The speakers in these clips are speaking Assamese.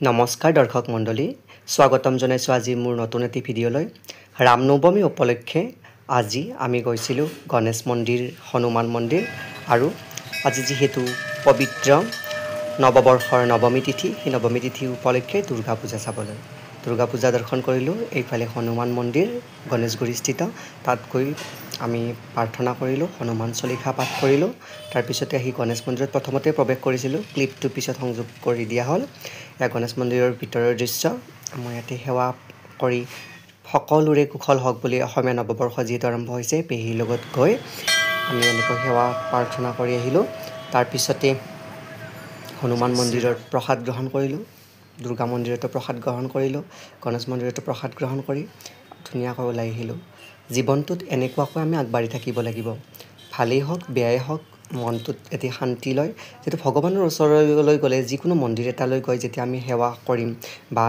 নমস্কাৰ দৰ্শক মণ্ডলী, স্বাগতম জনাইছোঁ আজি মোৰ নতুন এটি ভিডিঅ'লৈ। ৰামনৱমী উপলক্ষে আজি আমি গৈছিলোঁ গণেশ মন্দিৰ, হনুমান মন্দিৰ আৰু আজি যিহেতু পবিত্ৰ নৱবৰ্ষৰ নৱমী তিথি, সেই নৱমী তিথি উপলক্ষে দুৰ্গা পূজা চাবলৈ। দুৰ্গা পূজা দৰ্শন কৰিলোঁ। এইফালে হনুমান মন্দিৰ গণেশগুৰিস্থিত, তাত গৈ আমি প্ৰাৰ্থনা কৰিলোঁ, হনুমান চলিহা পাঠ কৰিলোঁ। তাৰপিছতে আহি গণেশ মন্দিৰত প্ৰথমতে প্ৰৱেশ কৰিছিলোঁ, ক্লিপটো পিছত সংযোগ কৰি দিয়া হ'ল। এয়া গণেশ মন্দিৰৰ ভিতৰৰ দৃশ্য। মই ইয়াতে সেৱা কৰি সকলোৰে কুশল হওক বুলি অসমীয়া নৱবৰ্ষ যিহেতু আৰম্ভ হৈছে, পেহীৰ লগত গৈ আমি এনেকৈ সেৱা প্ৰাৰ্থনা কৰি আহিলোঁ। তাৰপিছতে হনুমান মন্দিৰত প্ৰসাদ গ্ৰহণ কৰিলোঁ, দুৰ্গা মন্দিৰতো প্ৰসাদ গ্ৰহণ কৰিলোঁ, গণেশ মন্দিৰতো প্ৰসাদ গ্ৰহণ কৰি ধুনীয়াকৈ ওলাই আহিলোঁ। জীৱনটোত এনেকুৱাকৈ আমি আগবাঢ়ি থাকিব লাগিব, ভালেই হওক বেয়াই হওক, মনটোত এটি শান্তি লয়। যিটো ভগৱানৰ ওচৰলৈ গ'লে, যিকোনো মন্দিৰ এটালৈ গৈ যেতিয়া আমি সেৱা কৰিম বা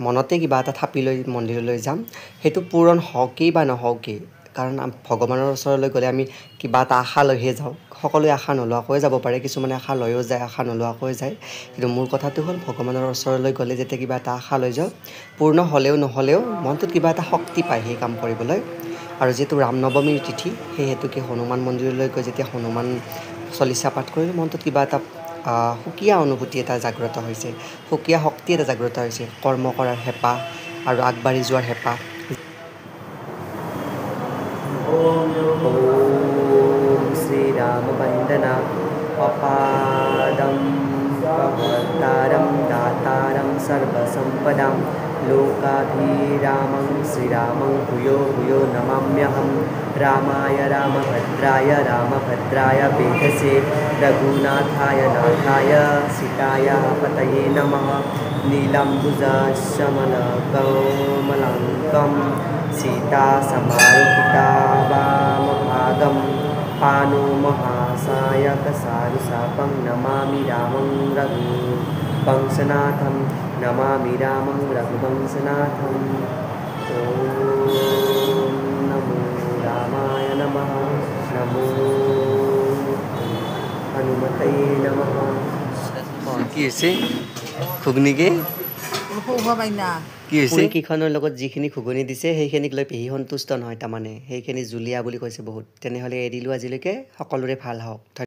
মনতে কিবা এটা থাপি লৈ মন্দিৰলৈ যাম, সেইটো পূৰণ হওকেই বা নহওকেই, কাৰণ ভগৱানৰ ওচৰলৈ গ'লে আমি কিবা এটা আশা লৈহে যাওঁ। সকলোৱে আশা নোলোৱাকৈ যাব পাৰে, কিছুমানে আশা লৈও যায়, আশা নোলোৱাকৈ যায়। কিন্তু মোৰ কথাটো হ'ল, ভগৱানৰ ওচৰলৈ গ'লে যেতিয়া কিবা এটা আশা লৈ যাওঁ, পূৰ্ণ হ'লেও নহ'লেও মনটোত কিবা এটা শক্তি পায় সেই কাম কৰিবলৈ। আৰু যিহেতু ৰামনৱমীৰ তিথি, সেই হেতুকে হনুমান মন্দিৰলৈ গৈ যেতিয়া হনুমান চলিচা পাঠ কৰিলোঁ, মনটোত কিবা এটা সুকীয়া অনুভূতি এটা জাগ্ৰত হৈছে, সুকীয়া শক্তি এটা জাগ্ৰত হৈছে, কৰ্ম কৰাৰ হেঁপাহ আৰু আগবাঢ়ি যোৱাৰ হেঁপাহ। ওম শ্ৰীৰাম বন্দনা অপাদম ভৱতাৰম দাতাৰম সৰ্বসম্পদাম লোকাভিৰামং শ্ৰীৰামং ভূয়ো ভূয়ো নমাম্যহম। रामाय रामभद्राय वेधसे रघुनाथाय नाथाय सीताय पतये नमः। नीलाम्बुजश्यामलकोमलाङ्गं सीतासमारुहिता वामभागं पाणुमहासायकसारुसापं नमामि रामं रघुवंशनाथं, नमामि रामं रघुवंशनाथं। रामाय नमः, नमो हनुमते नमः। কি হৈছে ঘুগনিকে কি হৈছে? পুৰিকেইখনৰ লগত যিখিনি ঘুগুনি দিছে সেইখিনিক লৈ পেহী সন্তুষ্ট নহয়, তাৰমানে সেইখিনি জুলীয়া বুলি কৈছে বহুত। তেনেহ'লে এৰিলোঁ আজিলৈকে, সকলোৰে ভাল হওক।